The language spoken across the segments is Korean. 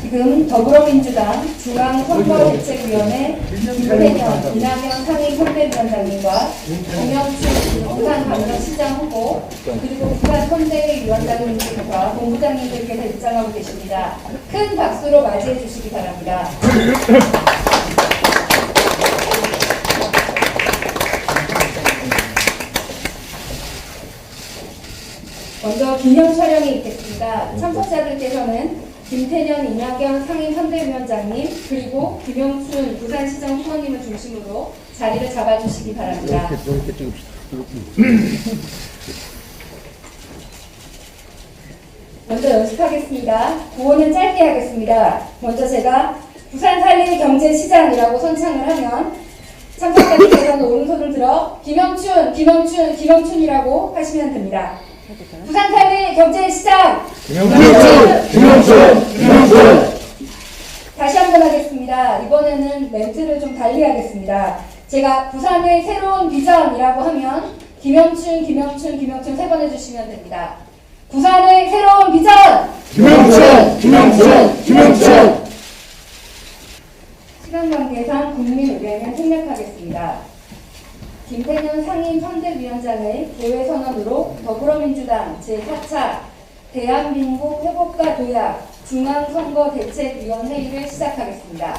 지금 더불어민주당 중앙선거대책위원회 김태년 이낙연 상임선대위원장님과 정영춘 부산광역시장 후보 그리고 부산선대위원장님들과 본부장님들께서 입장하고 계십니다. 큰 박수로 맞이해 주시기 바랍니다. 먼저 기념 촬영이 있겠습니다. 참석자들께서는 김태년 이낙연 상임선대위원장님 그리고 김영춘 부산시장 후보님을 중심으로 자리를 잡아주시기 바랍니다. 이렇게 찍읍시다. 먼저 연습하겠습니다. 구호는 짧게 하겠습니다. 먼저 제가 부산산림경제시장이라고 선창을 하면 참석자들께서는 오른손을 들어 김영춘, 김영춘, 김영춘이라고 하시면 됩니다. 부산산림경제시장 김영춘 다시 한번 하겠습니다. 이번에는 멘트를 좀 달리 하겠습니다. 제가 부산의 새로운 비전이라고 하면 김영춘, 김영춘, 김영춘 세 번 해주시면 됩니다. 부산의 새로운 비전 김영춘, 김영춘, 김영춘. 시간 관계상 국민 의견을 생략하겠습니다. 김태년 상임선대위원장의 대외선언으로 더불어민주당 제4차 대한민국 회복과 도약 중앙선거대책위원회의를 시작하겠습니다.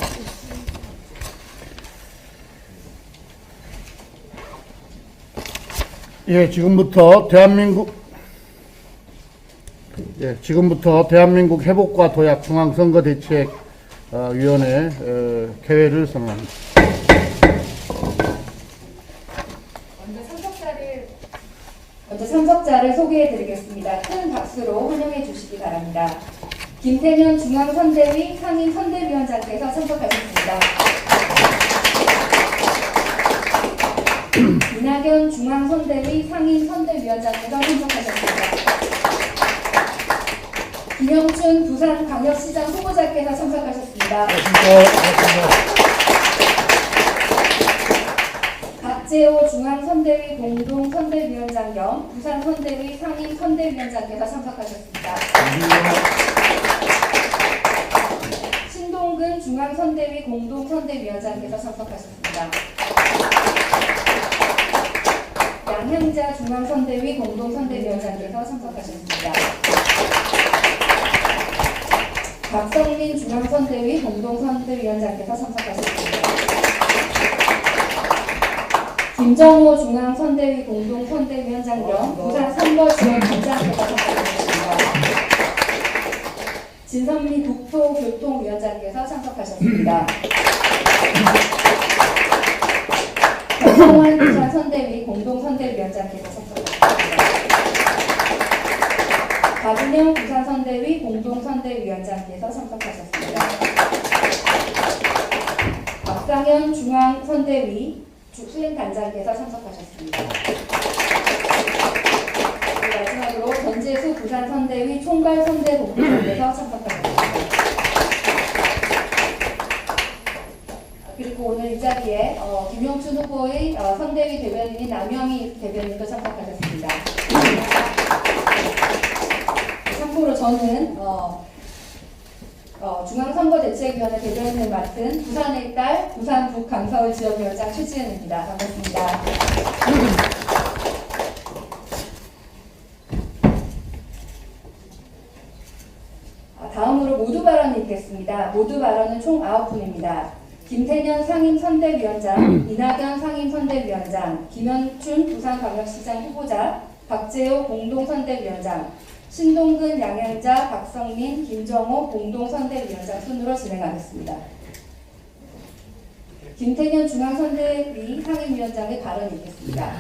지금부터 대한민국 회복과 도약 중앙선거대책위원회 개회를 선언합니다. 먼저 참석자를 소개해드리겠습니다. 큰 박수로 환영해 주시기 바랍니다. 김태년 중앙선대위 상임선대위원장께서 참석하셨습니다. 이낙연 중앙선대위 상임선대위원장께서 참석하셨습니다. 김영춘 부산광역시장 후보자께서 참석하셨습니다. 박재호 중앙선대위 공동선대위원장 겸 부산선대위 상임선대위원장께서 참석하셨습니다. 신동근 중앙선대위 공동선대위원장께서 참석하셨습니다. 양향자 중앙선대위 공동선대위원장께서 참석하셨습니다. 박성민 중앙선대위 공동선대위원장께서 참석하셨습니다. 김정호 중앙선대위 공동선대위원장 겸 부산 선거지원단장께서 참석하셨습니다. 진선미 국토교통위원장께서 참석하셨습니다. 박성환 부산선대위 공동선대위원장께서 참석하셨습니다. 박은영 부산선대위 공동선대위원장께서 참석하셨습니다. 박상현 중앙선대위 수행단장께서 참석하셨습니다. 마지막으로 전재수 부산선대위 총괄선대본부장께서 참석하셨습니다. 그리고 오늘 이 자리에 김용춘 후보의 선대위 대변인인 남영희 대변인도 참석하셨습니다. 참고로 저는 중앙선거대책위원회 대변인을 맡은 부산의 딸 부산 북강서울 지역위원장 최지은입니다. 반갑습니다. 다음으로 모두 발언이 있겠습니다. 모두 발언은 총 9분입니다. 김태년 상임선대위원장, 이낙연 상임선대위원장, 김영춘 부산광역시장 후보자, 박재호 공동선대위원장, 신동근, 양향자, 박성민, 김정호 공동선대위원장 순으로 진행하겠습니다. 김태년 중앙선대위 상임위원장의 발언이 있겠습니다.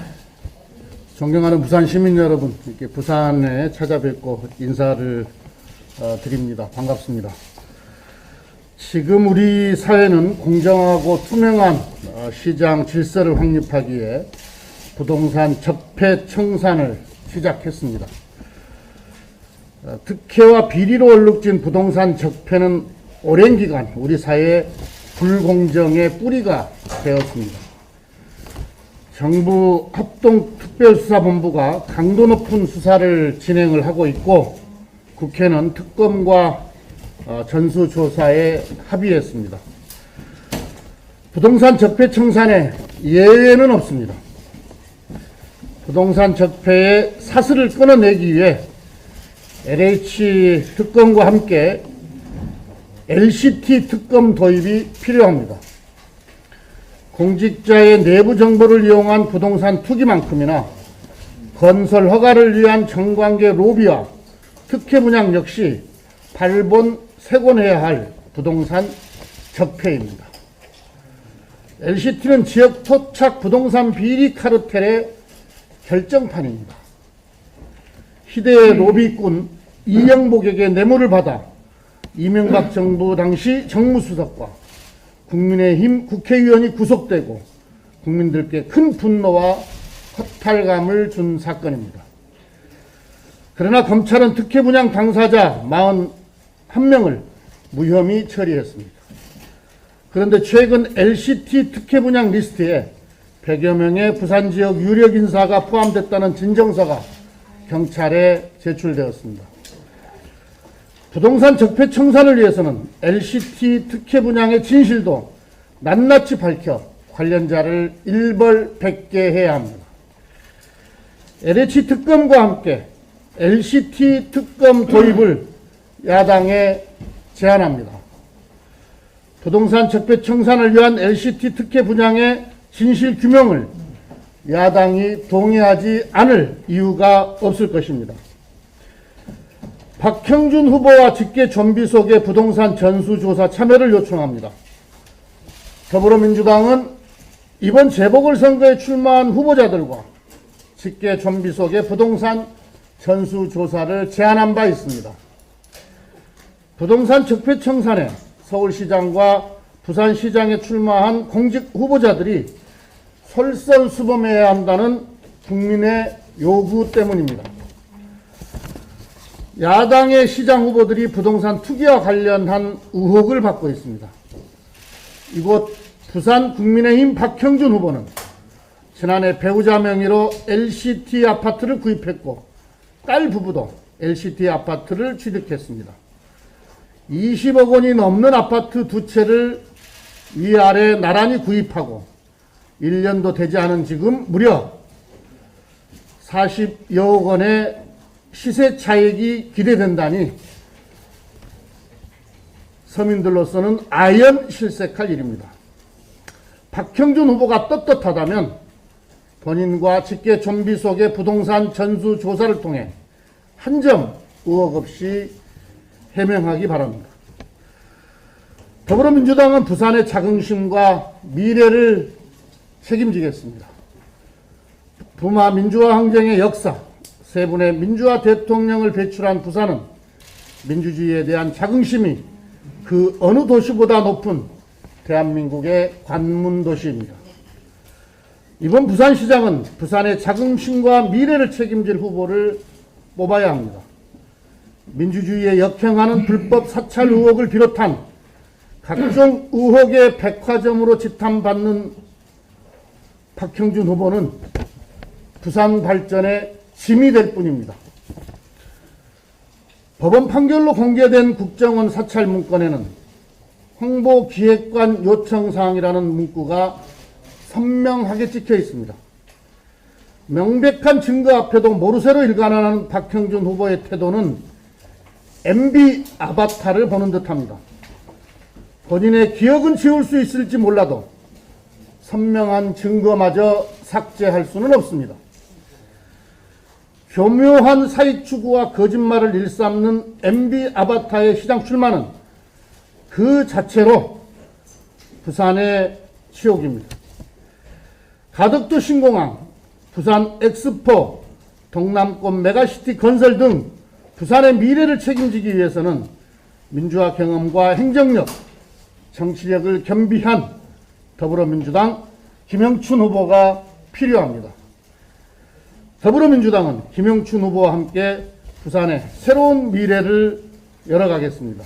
존경하는 부산 시민 여러분, 이렇게 부산에 찾아뵙고 인사를 드립니다. 반갑습니다. 지금 우리 사회는 공정하고 투명한 시장 질서를 확립하기에 부동산 적폐 청산을 시작했습니다. 특혜와 비리로 얼룩진 부동산 적폐는 오랜 기간 우리 사회의 불공정의 뿌리가 되었습니다. 정부 합동특별수사본부가 강도 높은 수사를 진행을 하고 있고 국회는 특검과 전수조사에 합의했습니다. 부동산 적폐 청산에 예외는 없습니다. 부동산 적폐의 사슬을 끊어내기 위해 LH 특검과 함께 LCT 특검 도입이 필요합니다. 공직자의 내부 정보를 이용한 부동산 투기만큼이나 건설 허가를 위한 정관계 로비와 특혜 분양 역시 발본색원해야 할 부동산 적폐입니다. LCT는 지역 토착 부동산 비리 카르텔의 결정판입니다. 희대의 로비꾼 이영복에게 뇌물을 받아 이명박 정부 당시 정무수석과 국민의힘 국회의원이 구속되고 국민들께 큰 분노와 허탈감을 준 사건입니다. 그러나 검찰은 특혜 분양 당사자 41명을 무혐의 처리했습니다. 그런데 최근 LCT 특혜 분양 리스트에 100여 명의 부산 지역 유력 인사가 포함됐다는 진정서가 경찰에 제출되었습니다. 부동산 적폐 청산을 위해서는 LCT 특혜 분양의 진실도 낱낱이 밝혀 관련자를 일벌백계해야 합니다. LH 특검과 함께 LCT 특검 도입을 야당에 제안합니다. 부동산 적폐 청산을 위한 LCT 특혜 분양의 진실 규명을 야당이 동의하지 않을 이유가 없을 것입니다. 박형준 후보와 직계 좀비 속의 부동산 전수조사 참여를 요청합니다. 더불어민주당은 이번 재보궐선거에 출마한 후보자들과 직계 좀비 속의 부동산 전수조사를 제안한 바 있습니다. 부동산 적폐 청산에 서울시장과 부산시장에 출마한 공직 후보자들이 솔선수범해야 한다는 국민의 요구 때문입니다. 야당의 시장 후보들이 부동산 투기와 관련한 의혹을 받고 있습니다. 이곳 부산 국민의힘 박형준 후보는 지난해 배우자 명의로 LCT 아파트를 구입했고 딸 부부도 LCT 아파트를 취득했습니다. 20억 원이 넘는 아파트 두 채를 위아래 나란히 구입하고 1년도 되지 않은 지금 무려 40여억 원의 시세 차익이 기대된다니 서민들로서는 아연 실색할 일입니다. 박형준 후보가 떳떳하다면 본인과 직계 좀비 속의 부동산 전수 조사를 통해 한 점 의혹 없이 해명하기 바랍니다. 더불어민주당은 부산의 자긍심과 미래를 책임지겠습니다. 부마 민주화 항쟁의 역사, 세 분의 민주화 대통령을 배출한 부산은 민주주의에 대한 자긍심이 그 어느 도시보다 높은 대한민국의 관문도시입니다. 이번 부산시장은 부산의 자긍심과 미래를 책임질 후보를 뽑아야 합니다. 민주주의에 역행하는 불법 사찰 의혹을 비롯한 각종 의혹의 백화점으로 지탄받는 박형준 후보는 부산 발전의 짐이 될 뿐입니다. 법원 판결로 공개된 국정원 사찰 문건에는 홍보기획관 요청사항이라는 문구가 선명하게 찍혀 있습니다. 명백한 증거 앞에도 모르쇠로 일관하는 박형준 후보의 태도는 MB 아바타를 보는 듯합니다. 본인의 기억은 지울 수 있을지 몰라도 선명한 증거마저 삭제할 수는 없습니다. 교묘한 사익 추구와 거짓말을 일삼는 MB 아바타의 시장 출마는 그 자체로 부산의 치욕입니다. 가덕도 신공항, 부산 엑스포, 동남권 메가시티 건설 등 부산의 미래를 책임지기 위해서는 민주화 경험과 행정력, 정치력을 겸비한 더불어민주당 김영춘 후보가 필요합니다. 더불어민주당은 김영춘 후보와 함께 부산의 새로운 미래를 열어가겠습니다.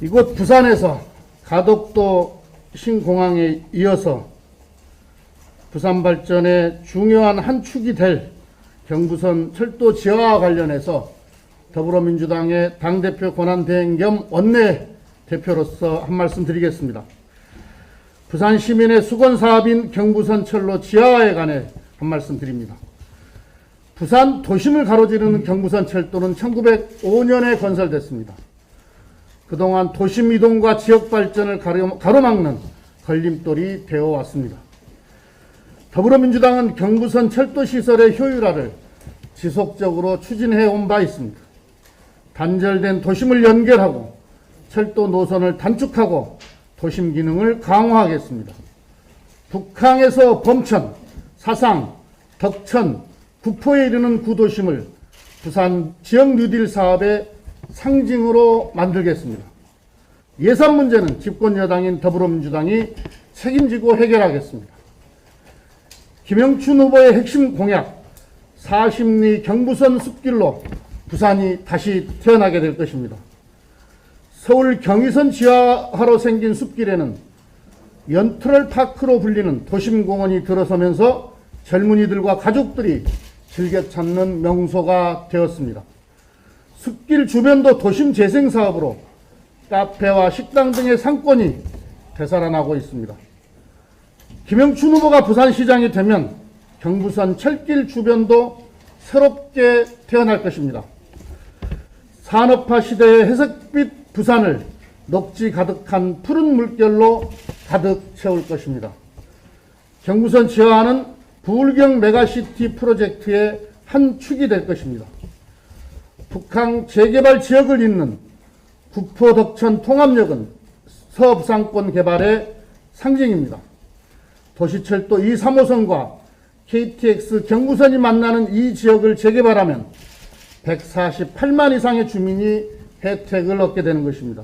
이곳 부산에서 가덕도 신공항에 이어서 부산 발전의 중요한 한 축이 될 경부선 철도 지하와 관련해서 더불어민주당의 당대표 권한대행 겸 원내대표로서 한 말씀 드리겠습니다. 부산 시민의 수건사업인 경부선 철로 지하화에 관해 한 말씀 드립니다. 부산 도심을 가로지르는 경부선 철도는 1905년에 건설됐습니다. 그동안 도심 이동과 지역 발전을 가로막는 걸림돌이 되어 왔습니다. 더불어민주당은 경부선 철도 시설의 효율화를 지속적으로 추진해 온 바 있습니다. 단절된 도심을 연결하고 철도 노선을 단축하고 도심 기능을 강화하겠습니다. 북항에서 범천, 사상, 덕천, 구포에 이르는 구도심을 부산 지역 뉴딜 사업의 상징으로 만들겠습니다. 예산 문제는 집권 여당인 더불어민주당이 책임지고 해결하겠습니다. 김영춘 후보의 핵심 공약 40리 경부선 숲길로 부산이 다시 태어나게 될 것입니다. 서울 경의선 지하화로 생긴 숲길에는 연트럴 파크로 불리는 도심공원이 들어서면서 젊은이들과 가족들이 즐겨 찾는 명소가 되었습니다. 숲길 주변도 도심 재생 사업으로 카페와 식당 등의 상권이 되살아나고 있습니다. 김영춘 후보가 부산시장이 되면 경부선 철길 주변도 새롭게 태어날 것입니다. 산업화 시대의 회색빛 부산을 녹지 가득한 푸른 물결로 가득 채울 것입니다. 경부선 지하화는 부울경 메가시티 프로젝트의 한 축이 될 것입니다. 북한 재개발 지역을 잇는 구포 덕천 통합역은 서부상권 개발의 상징입니다. 도시철도 2, 3호선과 KTX 경부선이 만나는 이 지역을 재개발하면 148만 이상의 주민이 혜택을 얻게 되는 것입니다.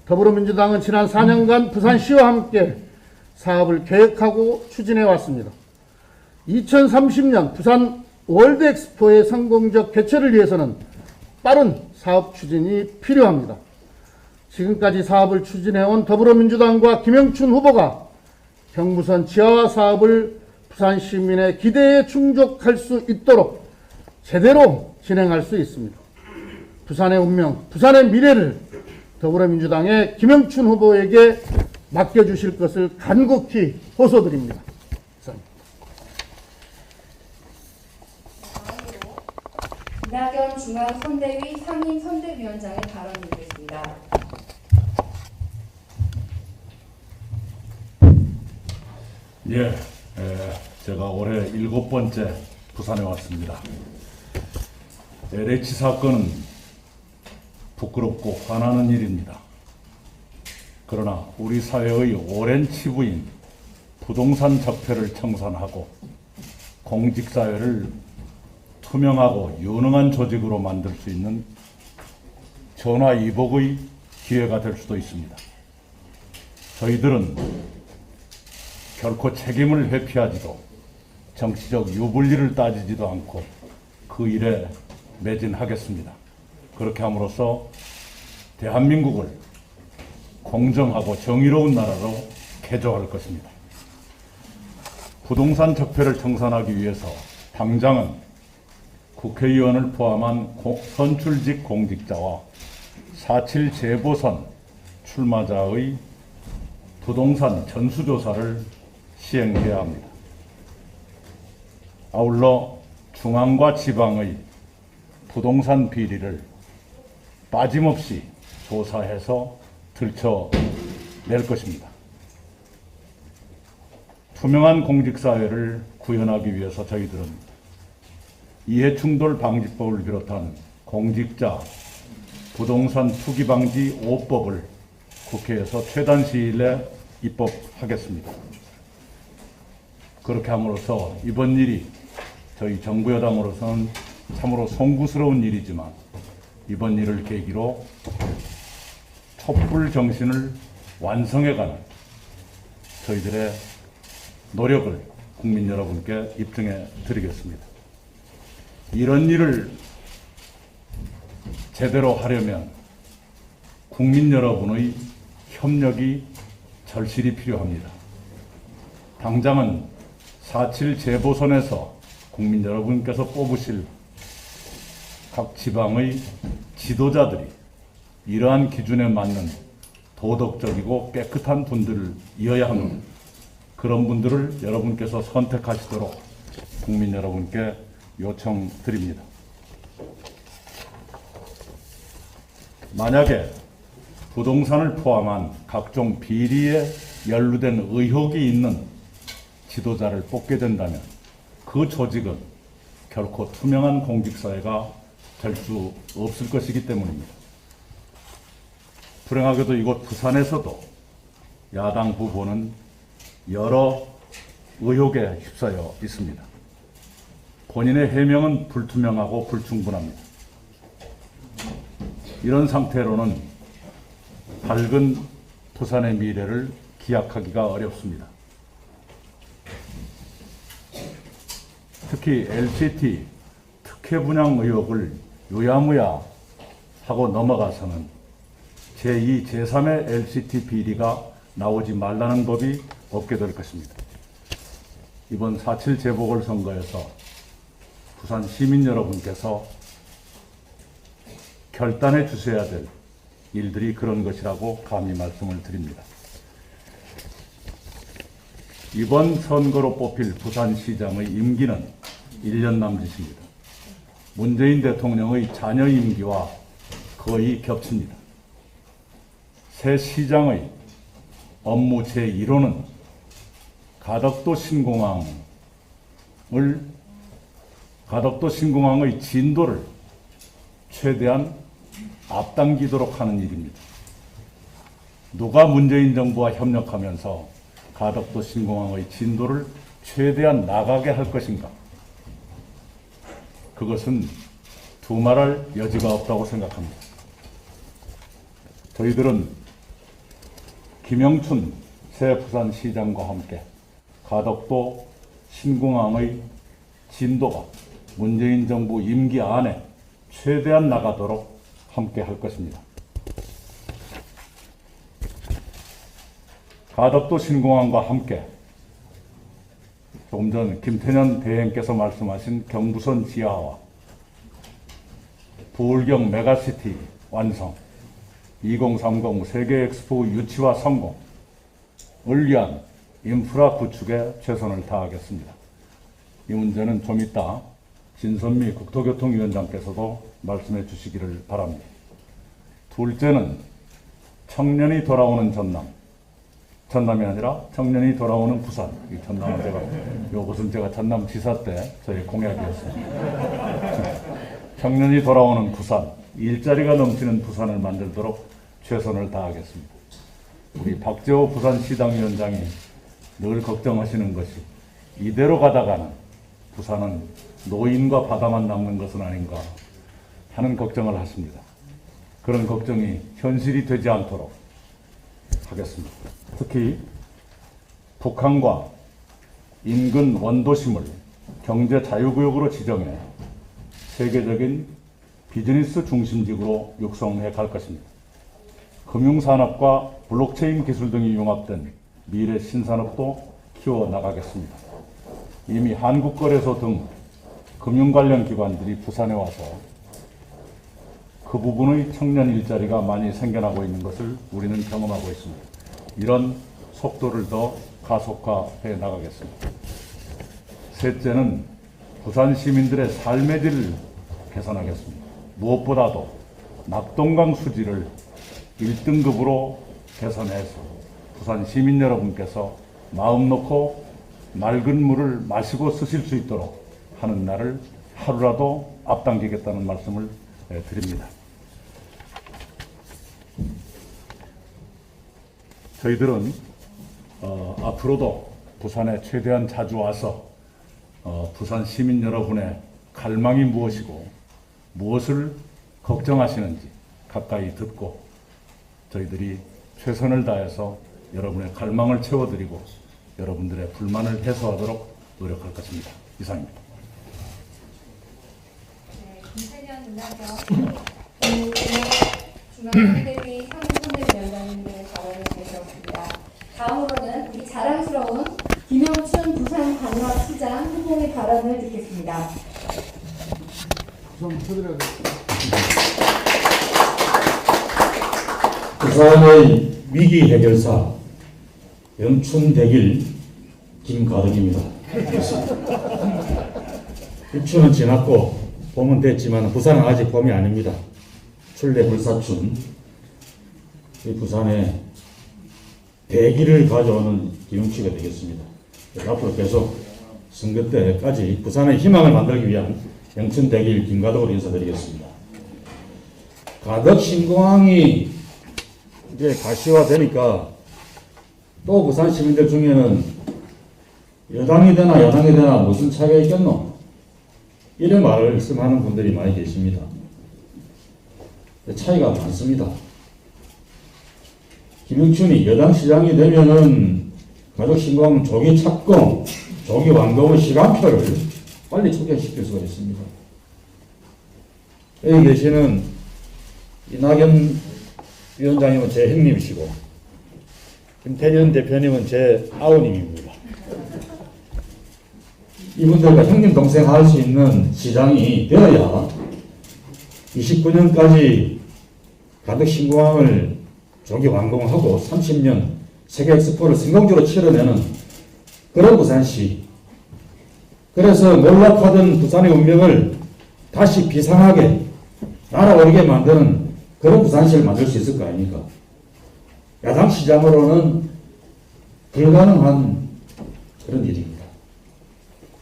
더불어민주당은 지난 4년간 부산시와 함께 사업을 계획하고 추진해 왔습니다. 2030년 부산 월드엑스포의 성공적 개최를 위해서는 빠른 사업 추진이 필요합니다. 지금까지 사업을 추진해온 더불어민주당과 김영춘 후보가 경부선 지하화 사업을 부산 시민의 기대에 충족할 수 있도록 제대로 진행할 수 있습니다. 부산의 운명, 부산의 미래를 더불어민주당의 김영춘 후보에게 맡겨주실 것을 간곡히 호소드립니다. 이낙연 중앙선대위 상임선대위원장의 발언 드리겠습니다. 예, 제가 올해 7번째 부산에 왔습니다. LH 사건은 부끄럽고 화나는 일입니다. 그러나 우리 사회의 오랜 치부인 부동산 적폐를 청산하고 공직사회를 투명하고 유능한 조직으로 만들 수 있는 전화위복의 기회가 될 수도 있습니다. 저희들은 결코 책임을 회피하지도 정치적 유불리를 따지지도 않고 그 일에 매진하겠습니다. 그렇게 함으로써 대한민국을 공정하고 정의로운 나라로 개조할 것입니다. 부동산 적폐를 청산하기 위해서 당장은 국회의원을 포함한 선출직 공직자와 4.7 재보선 출마자의 부동산 전수조사를 시행해야 합니다. 아울러 중앙과 지방의 부동산 비리를 빠짐없이 조사해서 들춰낼 것입니다. 투명한 공직사회를 구현하기 위해서 저희들은 이해충돌방지법을 비롯한 공직자 부동산 투기방지 5법을 국회에서 최단 시일 내에 입법하겠습니다. 그렇게 함으로써 이번 일이 저희 정부 여당으로서는 참으로 송구스러운 일이지만 이번 일을 계기로 촛불 정신을 완성해가는 저희들의 노력을 국민 여러분께 입증해 드리겠습니다. 이런 일을 제대로 하려면 국민 여러분의 협력이 절실히 필요합니다. 당장은 4.7 재보선에서 국민 여러분께서 뽑으실 각 지방의 지도자들이 이러한 기준에 맞는 도덕적이고 깨끗한 분들이어야 하는 그런 분들을 여러분께서 선택하시도록 국민 여러분께 요청드립니다. 만약에 부동산을 포함한 각종 비리에 연루된 의혹이 있는 지도자를 뽑게 된다면 그 조직은 결코 투명한 공직사회가 될 수 없을 것이기 때문입니다. 불행하게도 이곳 부산에서도 야당 후보는 여러 의혹에 휩싸여 있습니다. 본인의 해명은 불투명하고 불충분합니다. 이런 상태로는 밝은 부산의 미래를 기약하기가 어렵습니다. 특히 LCT 특혜 분양 의혹을 유야무야 하고 넘어가서는 제2, 제3의 LCT 비리가 나오지 말라는 법이 없게 될 것입니다. 이번 4.7 재보궐선거에서 부산 시민 여러분께서 결단해 주셔야 될 일들이 그런 것이라고 감히 말씀을 드립니다. 이번 선거로 뽑힐 부산시장의 임기는 1년 남짓입니다. 문재인 대통령의 자녀 임기와 거의 겹칩니다. 새 시장의 업무 제1호는 가덕도 신공항의 진도를 최대한 앞당기도록 하는 일입니다. 누가 문재인 정부와 협력하면서 가덕도 신공항의 진도를 최대한 나가게 할 것인가? 그것은 두말할 여지가 없다고 생각합니다. 저희들은 김영춘 새 부산시장과 함께 가덕도 신공항의 진도가 문재인 정부 임기 안에 최대한 나가도록 함께 할 것입니다. 가덕도 신공항과 함께 조금 전 김태년 대행께서 말씀하신 경부선 지하화, 부울경 메가시티 완성, 2030 세계 엑스포 유치와 성공을 위한 인프라 구축에 최선을 다하겠습니다. 이 문제는 좀 이따 진선미 국토교통위원장께서도 말씀해 주시기를 바랍니다. 둘째는 청년이 돌아오는 전남이 아니라 청년이 돌아오는 부산. 이 전남은 요것은 제가 전남지사 때 저희 공약이었습니다. 청년이 돌아오는 부산, 일자리가 넘치는 부산을 만들도록 최선을 다하겠습니다. 우리 박재호 부산시당위원장이 늘 걱정하시는 것이 이대로 가다가는 부산은 노인과 바다만 남는 것은 아닌가 하는 걱정을 하십니다. 그런 걱정이 현실이 되지 않도록 하겠습니다. 특히 북한과 인근 원도심을 경제 자유구역으로 지정해 세계적인 비즈니스 중심지구로 육성해 갈 것입니다. 금융산업과 블록체인 기술 등이 융합된 미래 신산업도 키워나가겠습니다. 이미 한국거래소 등 금융 관련 기관들이 부산에 와서 그 부분의 청년 일자리가 많이 생겨나고 있는 것을 우리는 경험하고 있습니다. 이런 속도를 더 가속화해 나가겠습니다. 셋째는 부산 시민들의 삶의 질을 개선하겠습니다. 무엇보다도 낙동강 수질을 1등급으로 개선해서 부산 시민 여러분께서 마음 놓고 맑은 물을 마시고 쓰실 수 있도록 하는 날을 하루라도 앞당기겠다는 말씀을 드립니다. 저희들은 앞으로도 부산에 최대한 자주 와서 부산 시민 여러분의 갈망이 무엇이고 무엇을 걱정하시는지 가까이 듣고 저희들이 최선을 다해서 여러분의 갈망을 채워드리고 여러분들의 불만을 해소하도록 노력할 것입니다. 이상입니다. 네, 김태년 문화경 중앙선대위 상임선대위원장님의 발언을 주셨습니다. 다음으로는 우리 자랑스러운 김영춘 부산광역시장 후보의 발언을 듣겠습니다. 부탁드리겠습니다. 좀 쳐드려야 돼. 부산의 위기 해결사 영춘대길 김가덕입니다. 입춘은 지났고 봄은 됐지만 부산은 아직 봄이 아닙니다. 출래불사춘. 이 부산에 대기를 가져오는 김용치가 되겠습니다. 앞으로 계속 선거 때까지 부산의 희망을 만들기 위한 영춘대길 김가덕으로 인사드리겠습니다. 가덕 신공항이 이제 가시화되니까 또 부산 시민들 중에는 여당이 되나 야당이 되나 무슨 차이가 있겠노? 이런 말씀하는 분들이 많이 계십니다. 차이가 많습니다. 김영춘이 여당 시장이 되면은 가족 신공 조기 착공, 조기 완공의 시간표를 빨리 초기화시킬 수가 있습니다. 여기 계시는 이낙연 위원장님은 제 형님이시고 김태년 대표님은 제 아우님입니다. 이분들과 형님 동생 할 수 있는 시장이 되어야 29년까지 가덕 신공항을 조기 완공하고 30년 세계 엑스포를 성공적으로 치러내는 그런 부산시. 그래서 몰락하던 부산의 운명을 다시 비상하게 날아오르게 만드는 그런 부산시를 만들 수 있을 거 아닙니까? 야당 시장으로는 불가능한 그런 일입니다.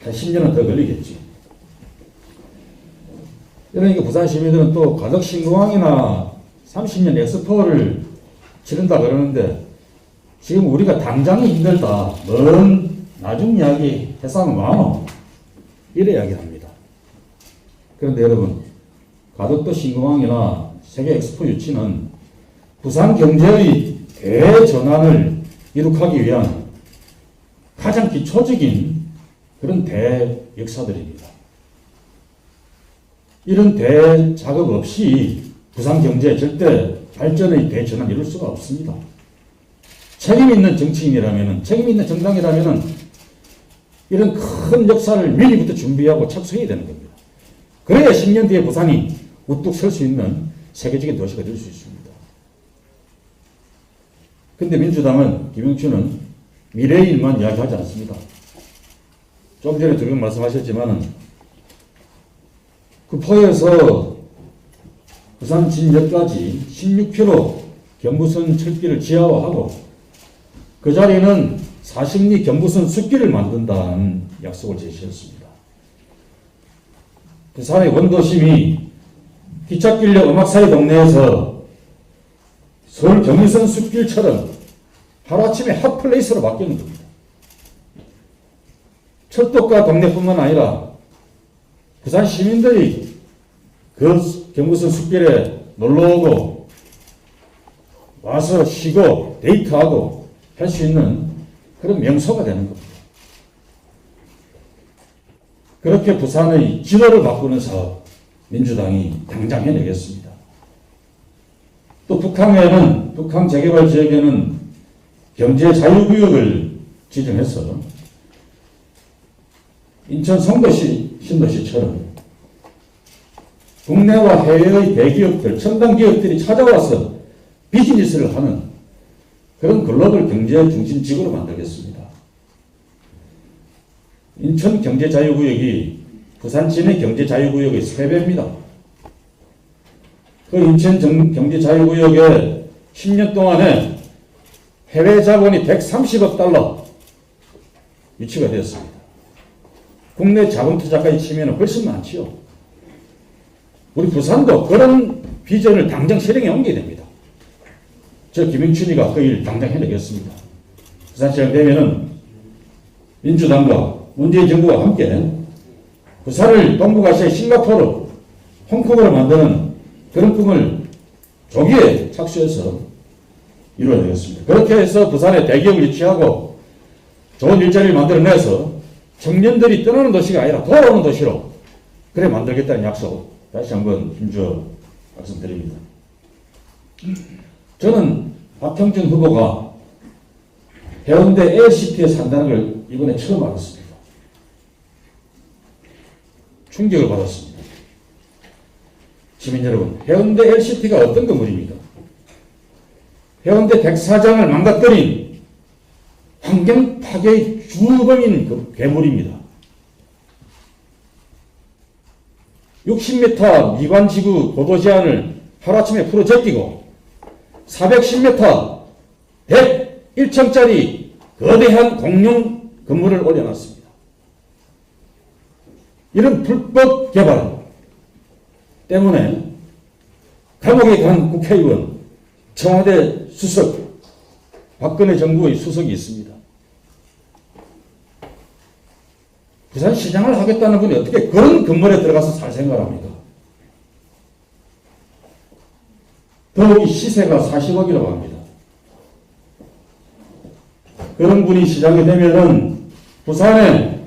한 10년은 더 걸리겠지. 그러니까 부산 시민들은 또 가덕 신공항이나 30년 엑스포를 치른다 그러는데 지금 우리가 당장이 힘들다. 먼 나중 이야기 해서는 많어. 이래 이야기합니다. 그런데 여러분, 가덕도 신공항이나 세계 엑스포 유치는 부산 경제의 대전환을 이룩하기 위한 가장 기초적인 그런 대역사들입니다. 이런 대작업 없이 부산 경제 절대 발전의 대전환을 이룰 수가 없습니다. 책임 있는 정치인이라면, 책임 있는 정당이라면 이런 큰 역사를 미리부터 준비하고 착수해야 되는 겁니다. 그래야 10년 뒤에 부산이 우뚝 설 수 있는 세계적인 도시가 될 수 있습니다. 근데 민주당은, 김영춘은 미래의 일만 이야기하지 않습니다. 좀 전에 두 분 말씀하셨지만은 그 포에서 부산 진역까지 16km 경부선 철길을 지하화하고 그 자리에는 40리 경부선 숲길을 만든다는 약속을 제시했습니다. 부산의 원도심이 기찻길역 음악사이 동네에서 서울 경의선 숲길처럼 하루아침에 핫플레이스로 바뀌는 겁니다. 철도가 동네뿐만 아니라 부산 시민들이 그 경부선 숲길에 놀러오고 와서 쉬고 데이트하고 할 수 있는 그런 명소가 되는 겁니다. 그렇게 부산의 지도를 바꾸는 사업 민주당이 당장 해내겠습니다. 또 북한 재개발 지역에는 경제 자유구역을 지정해서 인천 송도시, 신도시처럼 국내와 해외의 대기업들, 첨단 기업들이 찾아와서 비즈니스를 하는 그런 글로벌 경제 중심 지구로 만들겠습니다. 인천 경제자유구역이 부산 진해 경제자유구역의 3배입니다. 그 인천 경제자유구역에 10년 동안에 해외 자본이 130억 달러 유치가 되었습니다. 국내 자본 투자까지 치면 훨씬 많지요. 우리 부산도 그런 비전을 당장 실행에 옮겨야 됩니다. 저 김영춘이가 그 일 당장 해내겠습니다. 부산시장 되면은 민주당과 문재인 정부와 함께 부산을 동북아시아 싱가포르, 홍콩으로 만드는 그런 꿈을 조기에 착수해서 이루어야 되겠습니다. 그렇게 해서 부산에 대기업을 유치하고 좋은 일자리를 만들어내서 청년들이 떠나는 도시가 아니라 돌아오는 도시로 그래 만들겠다는 약속 다시 한번 힘주어 말씀드립니다. 저는 박형준 후보가 해운대 에어시티에 산다는 걸 이번에 처음 알았습니다. 충격을 받았습니다. 시민 여러분, 해운대 LCT가 어떤 건물입니까? 해운대 백사장을 망가뜨린 환경 파괴의 주범인 그 괴물입니다. 60m 미관지구 보도 제한을 하루아침에 풀어 제끼고 410m 101층짜리 거대한 공용 건물을 올려놨습니다. 이런 불법 개발 때문에 감옥에 간 국회의원, 청와대 수석, 박근혜 정부의 수석이 있습니다. 부산시장을 하겠다는 분이 어떻게 그런 건물에 들어가서 살 생각을 합니까? 더욱이 시세가 40억이라고 합니다. 그런 분이 시장이 되면은 부산에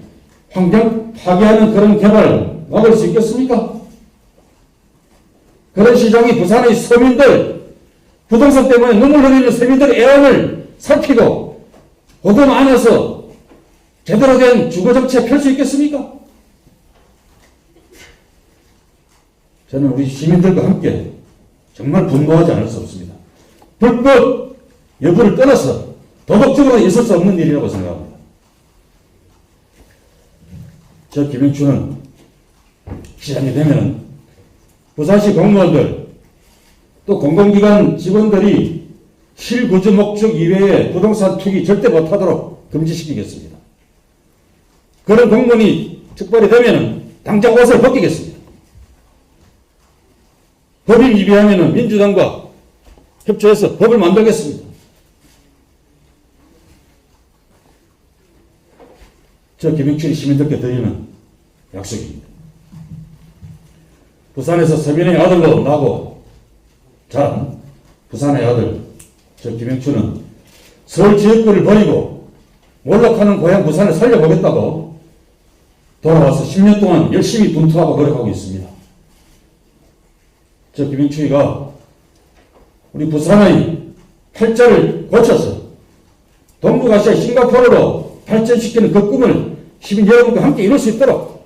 환경 파괴하는 그런 개발 막을 수 있겠습니까? 그런 시장이 부산의 서민들, 부동산 때문에 눈물 흘리는 서민들의 애환을 살피고 호돈 안에서 제대로 된 주거정책 펼 수 있겠습니까? 저는 우리 시민들과 함께 정말 분노하지 않을 수 없습니다. 불법 여부를 떠나서 도덕적으로 있을 수 없는 일이라고 생각합니다. 저 김영춘은 시장이 되면 부산시 공무원들 또 공공기관 직원들이 실구조 목적 이외에 부동산 투기 절대 못하도록 금지시키겠습니다. 그런 공무원이 적발이 되면 당장 옷을 벗기겠습니다. 법이 위배하면 민주당과 협조해서 법을 만들겠습니다. 저 김영춘이 시민들께 드리는 약속입니다. 부산에서 서민의 아들로 나고 자란 부산의 아들 저 김영춘은 서울 지역구를 버리고 몰락하는 고향 부산을 살려보겠다고 돌아와서 10년 동안 열심히 분투하고 노력하고 있습니다. 저 김영춘이가 우리 부산의 팔자를 고쳐서 동북아시아 싱가포르로 발전시키는 그 꿈을 시민 여러분과 함께 이룰 수 있도록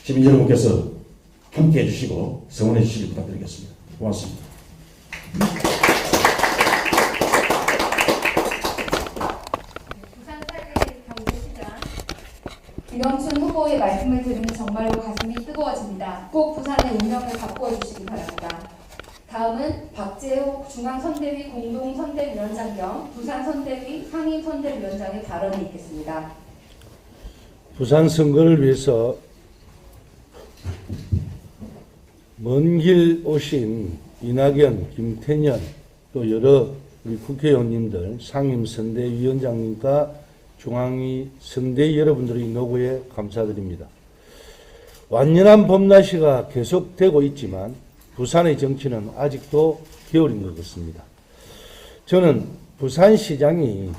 시민 여러분께서 함께 해주시고 성원해 주시길 부탁드리겠습니다. 고맙습니다. 부산살기 경제시장 김영춘 후보의 말씀을 들으니 정말로 가슴이 뜨거워집니다. 꼭 부산의 운명을 바꾸어 주시기 바랍니다. 다음은 박재호 중앙선대위 공동선대위원장 겸 부산선대위 상임선대위원장의 발언이 있겠습니다. 부산 선거를 위해서 먼 길 오신 이낙연, 김태년 또 여러 우리 국회의원님들, 상임선대위원장님과 중앙위 선대위 여러분들의 노고에 감사드립니다. 완연한 봄날씨가 계속되고 있지만 부산의 정치는 아직도 겨울인 것 같습니다. 저는 부산시장이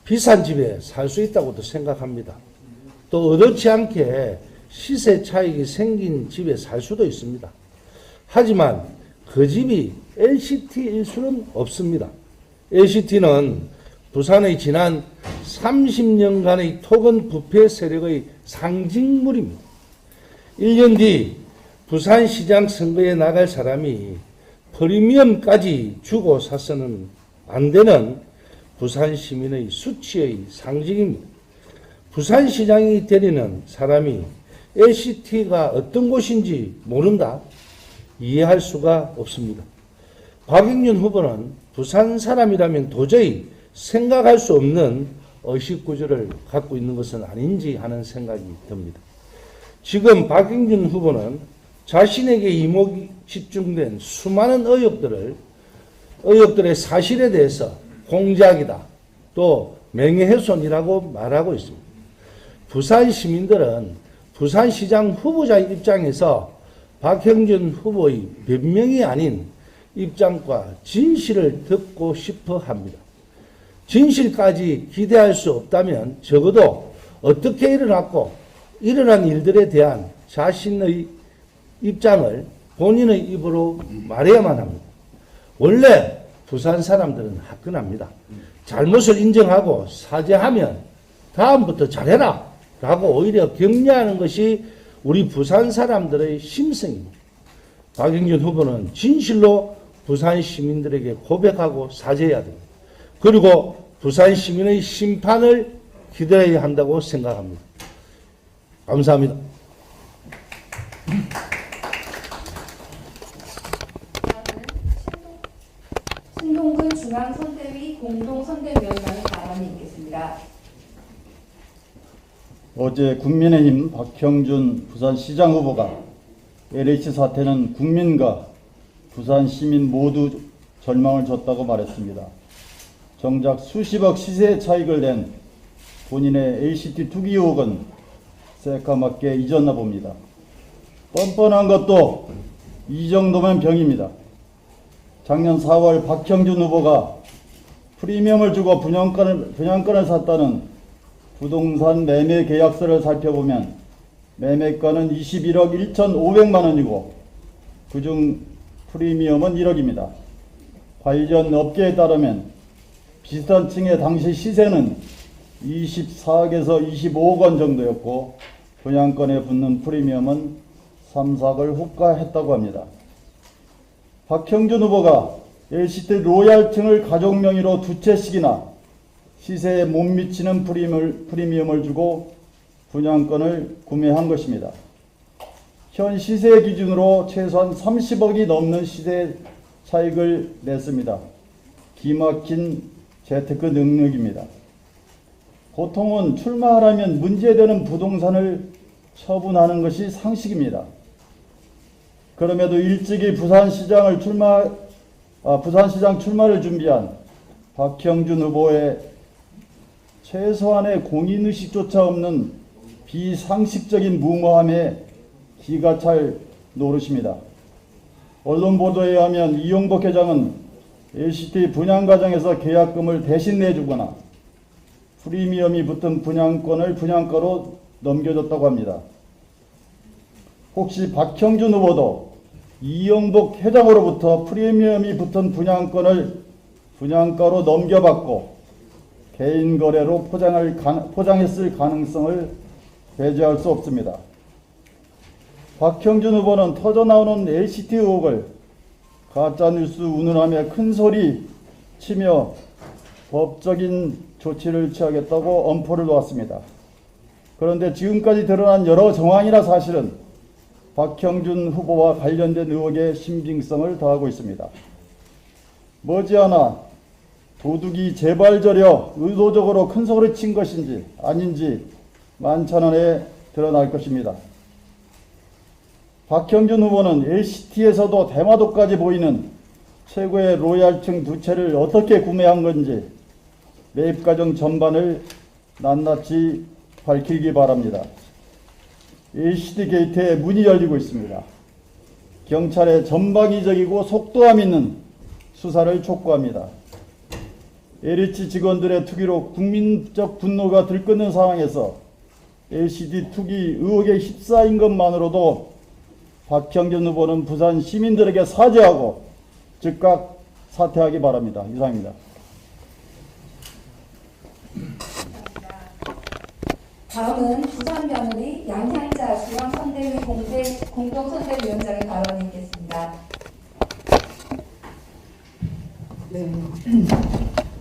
비싼 집에 살 수 있다고도 생각합니다. 또 의도치 않게 시세 차익이 생긴 집에 살 수도 있습니다. 하지만 그 집이 LCT일 수는 없습니다. LCT는 부산의 지난 30년간의 토건 부패 세력의 상징물입니다. 1년 뒤 부산시장 선거에 나갈 사람이 프리미엄까지 주고 사서는 안 되는 부산 시민의 수치의 상징입니다. 부산시장이 되려는 사람이 LCT가 어떤 곳인지 모른다? 이해할 수가 없습니다. 박영준 후보는 부산 사람이라면 도저히 생각할 수 없는 의식구조를 갖고 있는 것은 아닌지 하는 생각이 듭니다. 지금 박영준 후보는 자신에게 이목이 집중된 수많은 의혹들의 사실에 대해서 공작이다, 또 명예훼손이라고 말하고 있습니다. 부산 시민들은 부산시장 후보자 입장에서 박형준 후보의 변명이 아닌 입장과 진실을 듣고 싶어 합니다. 진실까지 기대할 수 없다면 적어도 어떻게 일어났고 일어난 일들에 대한 자신의 입장을 본인의 입으로 말해야만 합니다. 원래 부산 사람들은 화끈합니다. 잘못을 인정하고 사죄하면 다음부터 잘해라 라고 오히려 격려하는 것이 우리 부산 사람들의 심성입니다. 박영준 후보는 진실로 부산 시민들에게 고백하고 사죄해야 됩니다. 그리고 부산 시민의 심판을 기다려야 한다고 생각합니다. 감사합니다. 신동근 중앙선대위 공동선대위원장의 발언이 있겠습니다. 어제 국민의힘 박형준 부산시장 후보가 LH 사태는 국민과 부산 시민 모두 절망을 줬다고 말했습니다. 정작 수십억 시세 차익을 낸 본인의 LCT 투기 의혹은 새까맣게 잊었나 봅니다. 뻔뻔한 것도 이 정도면 병입니다. 작년 4월 박형준 후보가 프리미엄을 주고 분양권을 샀다는 부동산 매매 계약서를 살펴보면 매매가는 21억 1,500만 원이고 그중 프리미엄은 1억입니다. 관련 업계에 따르면 비슷한 층의 당시 시세는 24억에서 25억 원 정도였고 분양권에 붙는 프리미엄은 3, 4억을 호가했다고 합니다. 박형준 후보가 LCT 로얄층을 가족 명의로 두 채씩이나 시세에 못 미치는 프리미엄을 주고 분양권을 구매한 것입니다. 현 시세 기준으로 최소한 30억이 넘는 시세 차익을 냈습니다. 기막힌 재테크 능력입니다. 보통은 출마하려면 문제되는 부동산을 처분하는 것이 상식입니다. 그럼에도 일찍이 부산시장 출마를 준비한 박형준 후보의 최소한의 공인의식조차 없는 비상식적인 무모함에 기가 찰 노릇입니다. 언론 보도에 의하면 이용복 회장은 LCT 분양 과정에서 계약금을 대신 내주거나 프리미엄이 붙은 분양권을 분양가로 넘겨줬다고 합니다. 혹시 박형준 후보도 이용복 회장으로부터 프리미엄이 붙은 분양권을 분양가로 넘겨받고 개인 거래로 포장했을 가능성을 배제할 수 없습니다. 박형준 후보는 터져나오는 LCT 의혹을 가짜뉴스 운운하며 큰소리 치며 법적인 조치를 취하겠다고 엄포를 놓았습니다. 그런데 지금까지 드러난 여러 정황이나 사실은 박형준 후보와 관련된 의혹에 신빙성을 더하고 있습니다. 머지않아 도둑이 재발저려 의도적으로 큰소리 친 것인지 아닌지 만천하에 드러날 것입니다. 박형준 후보는 LCT에서도 대마도까지 보이는 최고의 로얄층 두 채를 어떻게 구매한 건지 매입 과정 전반을 낱낱이 밝히기 바랍니다. LCT 게이트에 문이 열리고 있습니다. 경찰의 전방위적이고 속도감 있는 수사를 촉구합니다. LH 직원들의 투기로 국민적 분노가 들끓는 상황에서 LCT 투기 의혹에 휩싸인 것만으로도 박형준 후보는 부산 시민들에게 사죄하고 즉각 사퇴하기 바랍니다. 이상입니다. 다음은 부산며느리 양향자 중앙선대위 공동선대위원장의 발언이 있겠습니다. 네.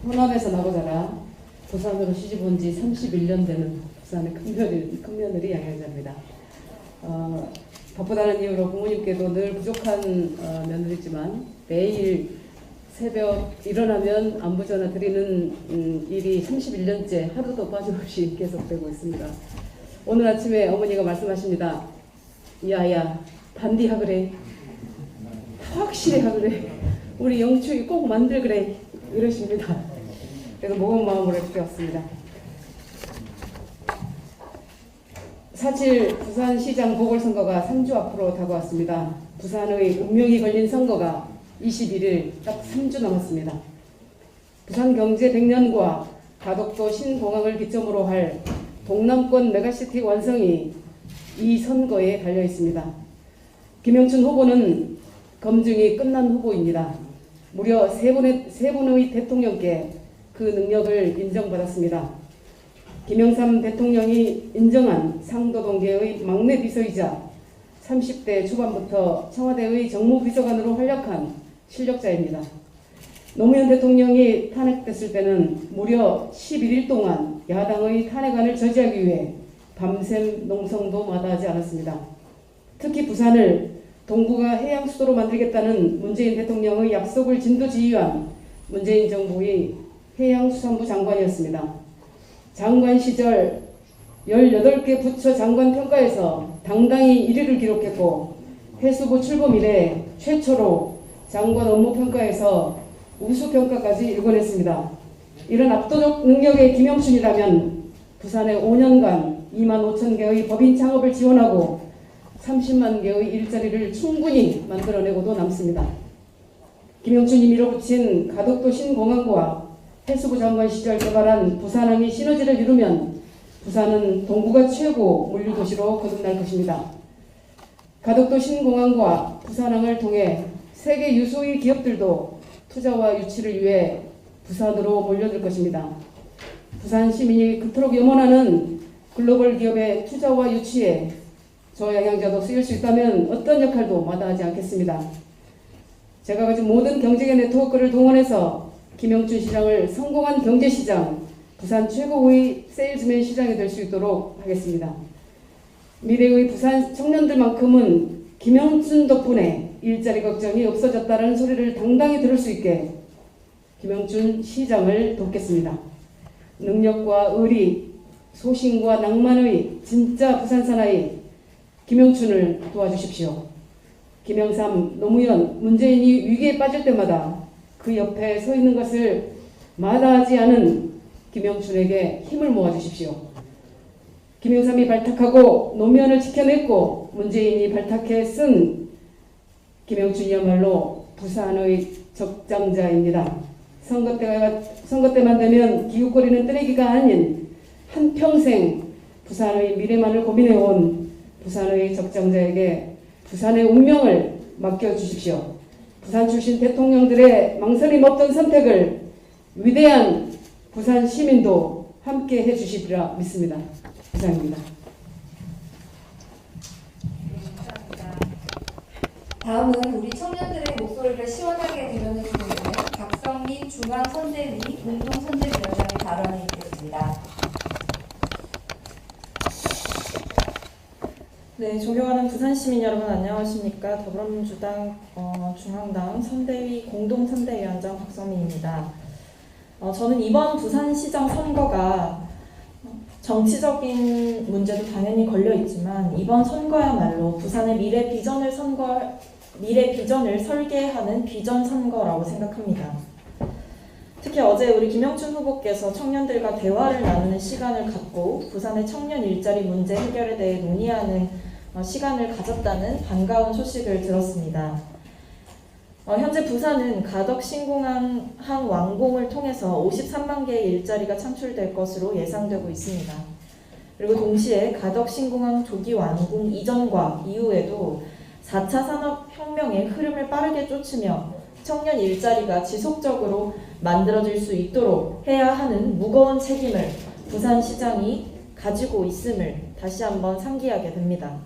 호남에서 나고 자라 부산으로 시집 온 지 31년 되는 부산의 큰며느리 양향자입니다. 바쁘다는 이유로 부모님께도 늘 부족한 며느리지만 매일 새벽 일어나면 안부 전화 드리는 일이 31년째 하루도 빠짐없이 계속되고 있습니다. 오늘 아침에 어머니가 말씀하십니다. 야야 단디 하그래, 확실히 하그래, 우리 영축이 꼭 만들그래 이러십니다. 그래서 무거운 마음으로 이렇게 왔습니다. 4.7 부산시장 보궐선거가 3주 앞으로 다가왔습니다. 부산의 운명이 걸린 선거가 21일 딱 3주 남았습니다. 부산 경제 100년과 가덕도 신공항을 기점으로 할 동남권 메가시티 완성이 이 선거에 달려 있습니다. 김영춘 후보는 검증이 끝난 후보입니다. 무려 세 분의 대통령께 그 능력을 인정받았습니다. 김영삼 대통령이 인정한 상도 동계의 막내 비서이자 30대 초반부터 청와대의 정무비서관으로 활약한 실력자입니다. 노무현 대통령이 탄핵됐을 때는 무려 11일 동안 야당의 탄핵안을 저지하기 위해 밤샘 농성도 마다하지 않았습니다. 특히 부산을 동북아 해양 수도로 만들겠다는 문재인 대통령의 약속을 진두지휘한 문재인 정부의 해양수산부 장관이었습니다. 장관 시절 18개 부처 장관 평가에서 당당히 1위를 기록했고 해수부 출범 이래 최초로 장관 업무 평가에서 우수 평가까지 일궈냈습니다. 이런 압도적 능력의 김영춘이라면 부산에 5년간 2만 5천 개의 법인 창업을 지원하고 30만 개의 일자리를 충분히 만들어내고도 남습니다. 김영춘이 밀어붙인 가덕도 신공항과 해수부 장관 시절 개발한 부산항이 시너지를 이루면 부산은 동북아 최고 물류도시로 거듭날 것입니다. 가덕도 신공항과 부산항을 통해 세계 유수의 기업들도 투자와 유치를 위해 부산으로 몰려들 것입니다. 부산 시민이 그토록 염원하는 글로벌 기업의 투자와 유치에 저영양자도 쓰일 수 있다면 어떤 역할도 마다하지 않겠습니다. 제가 가진 모든 경제계 네트워크를 동원해서 김영춘 시장을 성공한 경제시장, 부산 최고의 세일즈맨 시장이 될 수 있도록 하겠습니다. 미래의 부산 청년들만큼은 김영춘 덕분에 일자리 걱정이 없어졌다는 소리를 당당히 들을 수 있게 김영춘 시장을 돕겠습니다. 능력과 의리, 소신과 낭만의 진짜 부산 사나이 김영춘을 도와주십시오. 김영삼, 노무현, 문재인이 위기에 빠질 때마다 그 옆에 서 있는 것을 마다하지 않은 김영춘에게 힘을 모아주십시오. 김영삼이 발탁하고 노무현을 지켜냈고 문재인이 발탁해 쓴 김영춘이야말로 부산의 적장자입니다. 선거 때만 되면 기웃거리는 뜨레기가 아닌 한평생 부산의 미래만을 고민해온 부산의 적장자에게 부산의 운명을 맡겨주십시오. 부산 출신 대통령들의 망설임 없던 선택을 위대한 부산 시민도 함께 해주시리라 믿습니다. 이상입니다. 다음은 우리 청년들의 목소리를 시원하게 대변해주고 있는 박성민 중앙선대위 공동선대위원장의 발언을 듣겠습니다. 네, 존경하는 부산 시민 여러분 안녕하십니까? 더불어민주당 중앙당 선대위 공동선대위원장 박성민입니다. 저는 이번 부산시장 선거가 정치적인 문제도 당연히 걸려 있지만 이번 선거야말로 부산의 미래 비전을 설계하는 비전 선거라고 생각합니다. 특히 어제 우리 김영춘 후보께서 청년들과 대화를 나누는 시간을 갖고 부산의 청년 일자리 문제 해결에 대해 논의하는 시간을 가졌다는 반가운 소식을 들었습니다. 현재 부산은 가덕 신공항 완공을 통해서 53만 개의 일자리가 창출될 것으로 예상되고 있습니다. 그리고 동시에 가덕 신공항 조기 완공 이전과 이후에도 4차 산업혁명의 흐름을 빠르게 쫓으며 청년 일자리가 지속적으로 만들어질 수 있도록 해야 하는 무거운 책임을 부산시장이 가지고 있음을 다시 한번 상기하게 됩니다.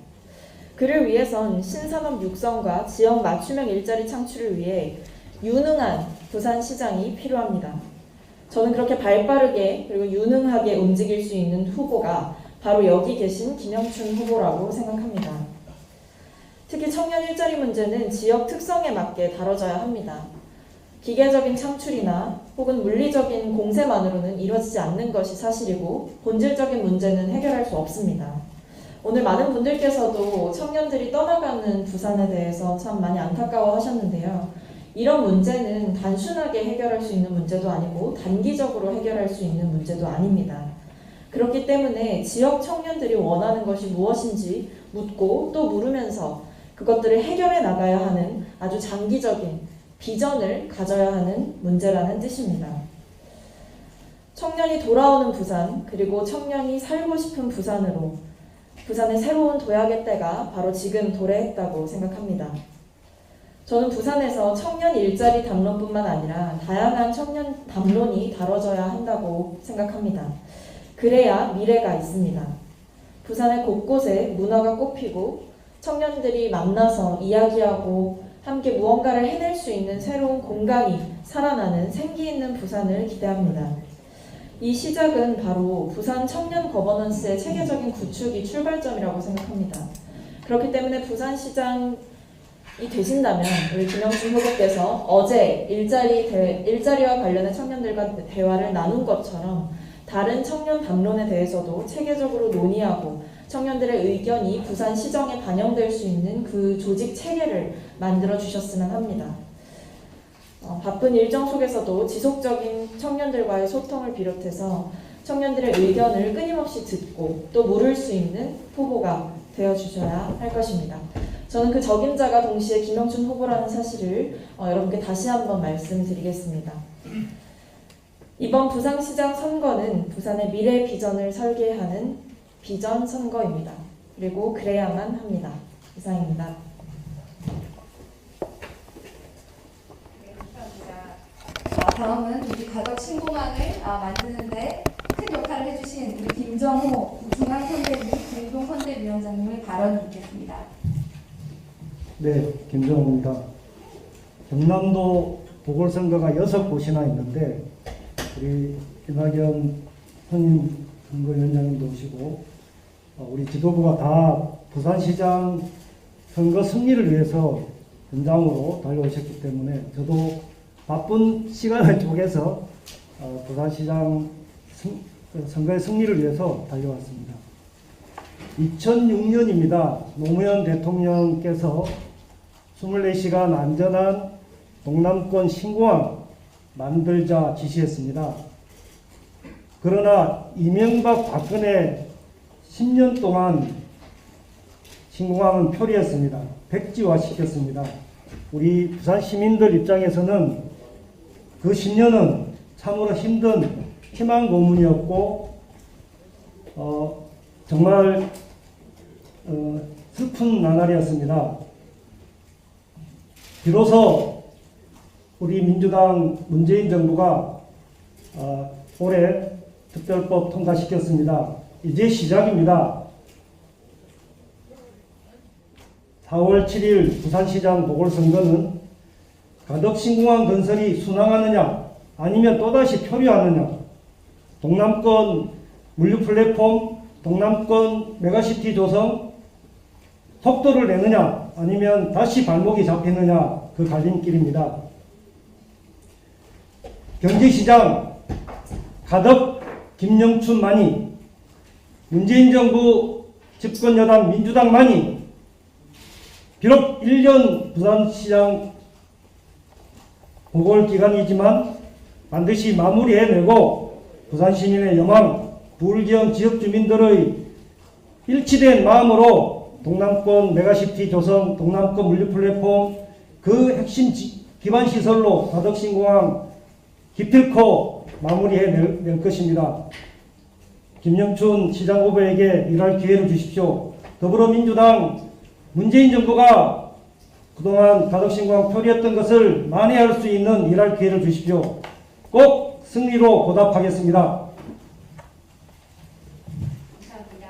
그를 위해선 신산업 육성과 지역 맞춤형 일자리 창출을 위해 유능한 부산시장이 필요합니다. 저는 그렇게 발빠르게 그리고 유능하게 움직일 수 있는 후보가 바로 여기 계신 김영춘 후보라고 생각합니다. 특히 청년 일자리 문제는 지역 특성에 맞게 다뤄져야 합니다. 기계적인 창출이나 혹은 물리적인 공세만으로는 이루어지지 않는 것이 사실이고 본질적인 문제는 해결할 수 없습니다. 오늘 많은 분들께서도 청년들이 떠나가는 부산에 대해서 참 많이 안타까워 하셨는데요. 이런 문제는 단순하게 해결할 수 있는 문제도 아니고 단기적으로 해결할 수 있는 문제도 아닙니다. 그렇기 때문에 지역 청년들이 원하는 것이 무엇인지 묻고 또 물으면서 그것들을 해결해 나가야 하는 아주 장기적인 비전을 가져야 하는 문제라는 뜻입니다. 청년이 돌아오는 부산, 그리고 청년이 살고 싶은 부산으로 부산의 새로운 도약의 때가 바로 지금 도래했다고 생각합니다. 저는 부산에서 청년 일자리 담론뿐만 아니라 다양한 청년 담론이 다뤄져야 한다고 생각합니다. 그래야 미래가 있습니다. 부산의 곳곳에 문화가 꽃피고 청년들이 만나서 이야기하고 함께 무언가를 해낼 수 있는 새로운 공간이 살아나는 생기 있는 부산을 기대합니다. 이 시작은 바로 부산 청년 거버넌스의 체계적인 구축이 출발점이라고 생각합니다. 그렇기 때문에 부산시장이 되신다면 우리 김영춘 후보께서 어제 일자리와 관련해 청년들과 대화를 나눈 것처럼 다른 청년 담론에 대해서도 체계적으로 논의하고 청년들의 의견이 부산시정에 반영될 수 있는 그 조직 체계를 만들어 주셨으면 합니다. 바쁜 일정 속에서도 지속적인 청년들과의 소통을 비롯해서 청년들의 의견을 끊임없이 듣고 또 물을 수 있는 후보가 되어주셔야 할 것입니다. 저는 그 적임자가 동시에 김영춘 후보라는 사실을 여러분께 다시 한번 말씀드리겠습니다. 이번 부산시장 선거는 부산의 미래 비전을 설계하는 비전 선거입니다. 그리고 그래야만 합니다. 이상입니다. 다음은 우리 가덕 신공항을 만드는데 큰 역할을 해주신 우리 김정호 중앙선대위 공동선대위원장님의 발언을 듣겠습니다. 네, 김정호입니다. 경남도 보궐선거가 6곳이나 있는데 우리 이낙연 선임 선거위원장님도 오시고 우리 지도부가 다 부산시장 선거 승리를 위해서 현장으로 달려오셨기 때문에 저도 바쁜 시간을 쪼개서 부산시장 선거의 승리를 위해서 달려왔습니다. 2006년입니다. 노무현 대통령께서 24시간 안전한 동남권 신공항 만들자 지시했습니다. 그러나 이명박 박근혜 10년 동안 신공항은 표리했습니다. 백지화 시켰습니다. 우리 부산 시민들 입장에서는 그 10년은 참으로 힘든 희망 고문이었고 정말 슬픈 나날이었습니다. 비로소 우리 민주당 문재인 정부가 올해 특별법 통과시켰습니다. 이제 시작입니다. 4월 7일 부산시장 보궐선거는 가덕신공항 건설이 순항하느냐 아니면 또다시 표류하느냐, 동남권 물류 플랫폼, 동남권 메가시티 조성 속도를 내느냐 아니면 다시 발목이 잡히느냐, 그 갈림길입니다. 경제시장 가덕 김영춘만이, 문재인 정부 집권 여당 민주당만이 비록 1년 부산시장 보궐기간이지만 반드시 마무리해내고 부산시민의 여망, 부울경 지역주민들의 일치된 마음으로 동남권 메가시티 조성, 동남권 물류 플랫폼 그 핵심 기반시설로 가덕신공항 기필코 마무리해낼 것입니다. 김영춘 시장 후보에게 일할 기회를 주십시오. 더불어민주당 문재인 정부가 그동안 가덕신공항 표리했던 것을 만회할 수 있는 일할 기회를 주십시오. 꼭 승리로 보답하겠습니다. 감사합니다.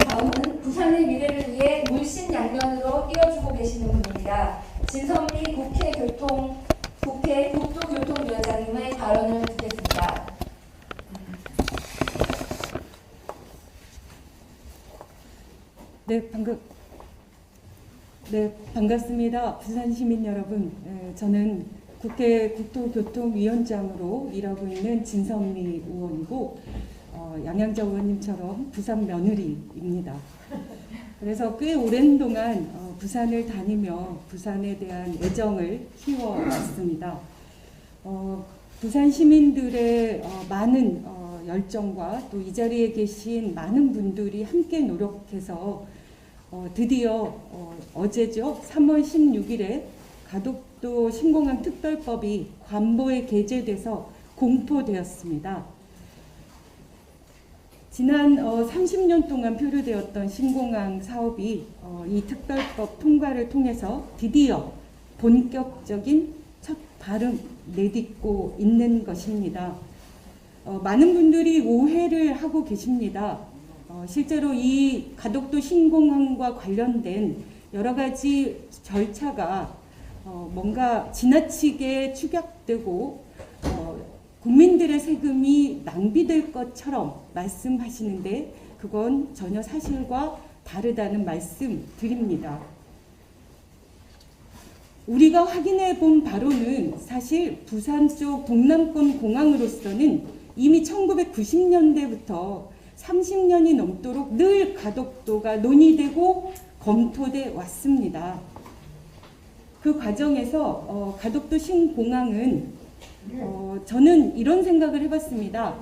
다음은 부산의 미래를 위해 물신양면으로 뛰어주고 계시는 분입니다. 진선미 국회 국토교통위원장님의 발언을 듣겠습니다. 반갑습니다. 부산 시민 여러분. 저는 국회 국토교통위원장으로 일하고 있는 진선미 의원이고 양양자 의원님처럼 부산 며느리입니다. 그래서 꽤 오랜 동안 부산을 다니며 부산에 대한 애정을 키워왔습니다. 부산 시민들의 많은 열정과 또 이 자리에 계신 많은 분들이 함께 노력해서 드디어 어제죠. 3월 16일에 가덕도 신공항 특별법이 관보에 게재돼서 공포되었습니다. 지난 30년 동안 표류되었던 신공항 사업이 이 특별법 통과를 통해서 드디어 본격적인 첫 발을 내딛고 있는 것입니다. 많은 분들이 오해를 하고 계십니다. 실제로 이 가덕도 신공항과 관련된 여러 가지 절차가 뭔가 지나치게 축약되고 국민들의 세금이 낭비될 것처럼 말씀하시는데 그건 전혀 사실과 다르다는 말씀 드립니다. 우리가 확인해 본 바로는 사실 부산 쪽 동남권 공항으로서는 이미 1990년대부터 30년이 넘도록 늘 가덕도가 논의되고 검토돼 왔습니다. 그 과정에서 가덕도 신공항은 저는 이런 생각을 해봤습니다.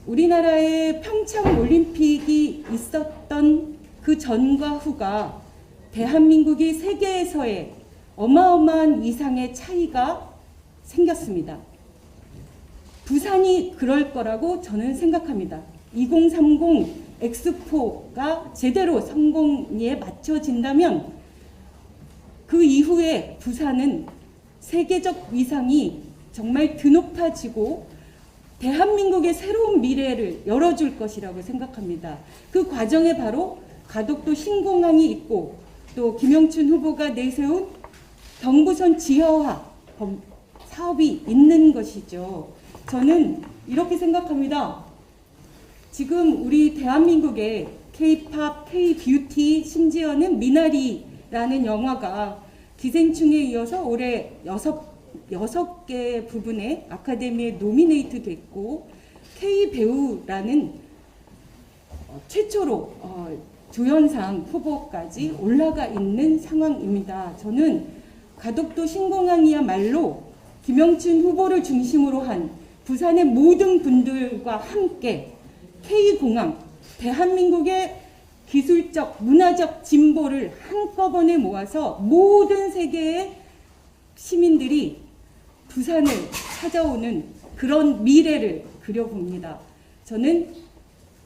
우리나라의 평창 올림픽이 있었던 그 전과 후가 대한민국이 세계에서의 어마어마한 이상의 차이가 생겼습니다. 부산이 그럴 거라고 저는 생각합니다. 2030 엑스포가 제대로 성공에 맞춰진다면 그 이후에 부산은 세계적 위상이 정말 드높아지고 대한민국의 새로운 미래를 열어줄 것이라고 생각합니다. 그 과정에 바로 가덕도 신공항이 있고 또 김영춘 후보가 내세운 경부선 지하화 사업이 있는 것이죠. 저는 이렇게 생각합니다. 지금 우리 대한민국의 K-팝, K-뷰티, 심지어는 미나리라는 영화가 기생충에 이어서 올해 6개 부분에 아카데미에 노미네이트 됐고 K-배우라는 최초로 조연상 후보까지 올라가 있는 상황입니다. 저는 가덕도 신공항이야말로 김영춘 후보를 중심으로 한 부산의 모든 분들과 함께 K공항, 대한민국의 기술적, 문화적 진보를 한꺼번에 모아서 모든 세계의 시민들이 부산을 찾아오는 그런 미래를 그려봅니다. 저는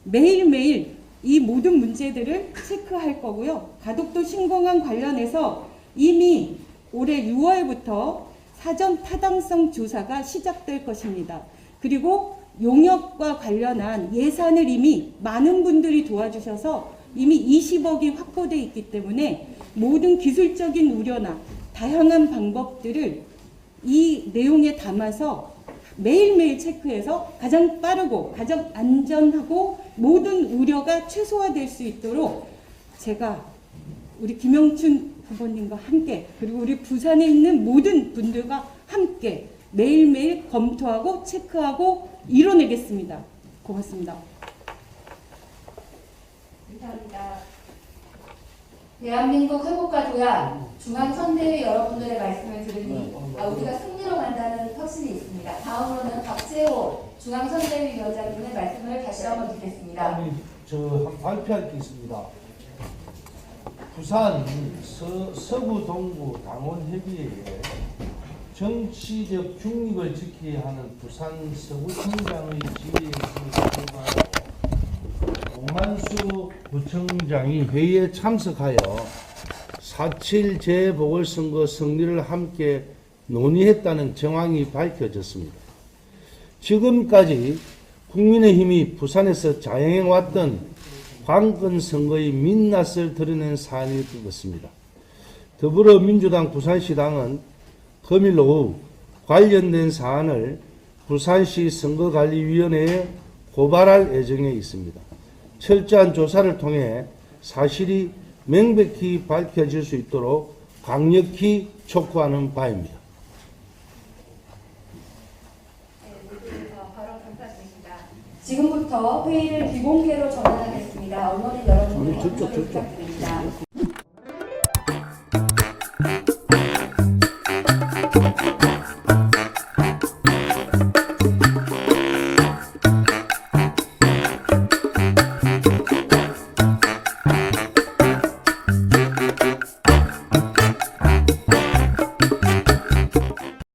매일매일 이 모든 문제들을 체크할 거고요. 가덕도 신공항 관련해서 이미 올해 6월부터 사전 타당성 조사가 시작될 것입니다. 그리고 용역과 관련한 예산을 이미 많은 분들이 도와주셔서 이미 20억이 확보되어 있기 때문에 모든 기술적인 우려나 다양한 방법들을 이 내용에 담아서 매일매일 체크해서 가장 빠르고 가장 안전하고 모든 우려가 최소화될 수 있도록 제가 우리 김영춘 후보님과 함께 그리고 우리 부산에 있는 모든 분들과 함께 매일매일 검토하고 체크하고 이뤄내겠습니다. 고맙습니다. 감사합니다. 대한민국 회복과 도약 중앙선대위 여러분들의 말씀을 들으니 우리가 승리로 간다는 확신이 있습니다. 다음으로는 박재호 중앙선대위 위원장님의 말씀을 다시 한번 듣겠습니다. 저 발표할 게 있습니다. 부산 서구 동부 당원협의회에 정치적 중립을 지켜야 하는 부산 서구청장의 지휘에 오만수 부청장이 회의에 참석하여 4.7 재보궐선거 승리를 함께 논의했다는 정황이 밝혀졌습니다. 지금까지 국민의힘이 부산에서 자행해왔던 관건 선거의 민낯을 드러낸 사안일 것 같습니다. 더불어민주당 부산시당은 금일 오후 관련된 사안을 부산시 선거관리위원회에 고발할 예정에 있습니다. 철저한 조사를 통해 사실이 명백히 밝혀질 수 있도록 강력히 촉구하는 바입니다. 바로 감사드립니다. 지금부터 회의를 비공개로 전환하겠습니다. 언론인 여러분들 부탁드립니다.